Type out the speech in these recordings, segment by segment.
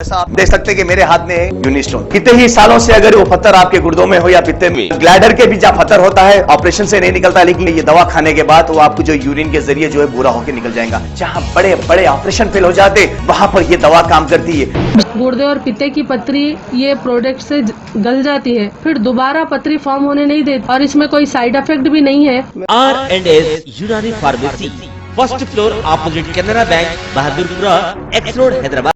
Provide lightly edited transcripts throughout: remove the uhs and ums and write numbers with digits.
ऐसा आप देख सकते हैं कि मेरे हाथ में है यूनिस्टोन। कितने ही सालों से अगर वो पत्थर आपके गुर्दों में हो या पित्ते में, ग्लैडर के भी जहाँ पत्थर होता है ऑपरेशन से नहीं निकलता, लेकिन ये दवा खाने के बाद वो आपको जो यूरिन के जरिए जो है बुरा होकर निकल जाएगा। जहाँ बड़े बड़े ऑपरेशन फेल हो जाते वहां पर ये दवा काम करती है। गुर्दे और पित्ते की पथरी ये प्रोडक्ट से गल जाती है, फिर दोबारा पथरी फॉर्म होने नहीं देती और इसमें कोई साइड इफेक्ट भी नहीं है। R&S यूनानी pharmacy, first floor opposite Canara bank, Bahadurpura, x road, Hyderabad.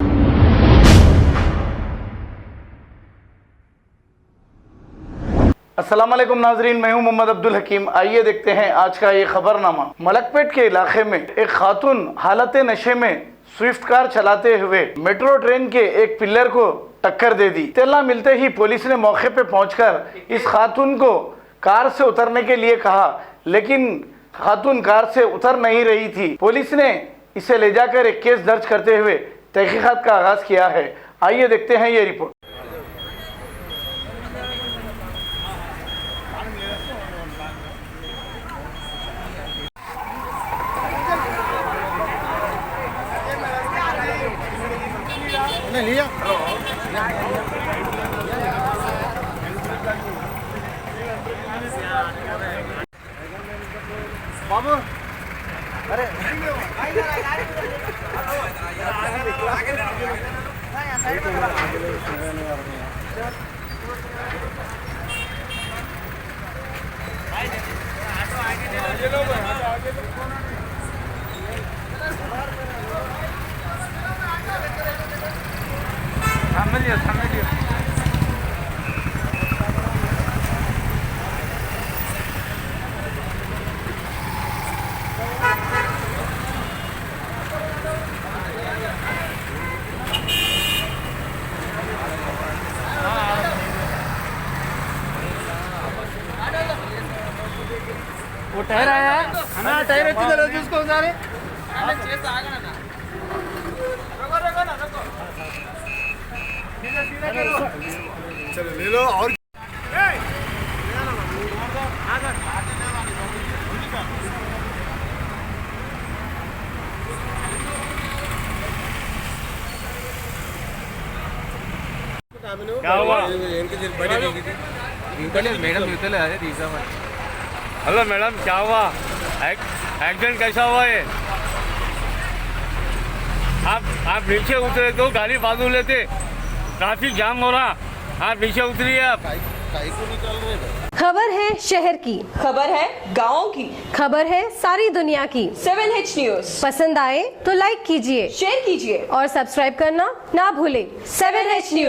अस्सलामुअलैकुम नाजरीन, मैं हूं मोहम्मद अब्दुल हकीम। आइए देखते हैं आज का ये खबरनामा। मलकपेट के इलाके में एक खातून हालत नशे में स्विफ्ट कार चलाते हुए मेट्रो ट्रेन के एक पिलर को टक्कर दे दी। इत्तला मिलते ही पुलिस ने मौके पे पहुंचकर इस खातून को कार से उतरने के लिए कहा, लेकिन खातून कार से उतर नहीं रही थी। पुलिस ने इसे ले जाकर एक केस दर्ज करते हुए तहकीकात का आगाज किया है। आइए देखते हैं ये रिपोर्ट। लिया बाबू, अरे वो टायर आया है, टायर उसको सारे चलो ले लो। और क्या हुआ? मैडम हेलो मैडम, क्या हुआ? एक्सीडेंट कैसा हुआ है? आप नीचे उतरे तो गाड़ी बाजू लेते, ट्रैफिक जाम हो रहा। आप नीचे उतरिए। आप खबर है शहर की, खबर है गाँव की, खबर है सारी दुनिया की। 7H न्यूज पसंद आए तो लाइक कीजिए, शेयर कीजिए और सब्सक्राइब करना ना भूले। 7H news.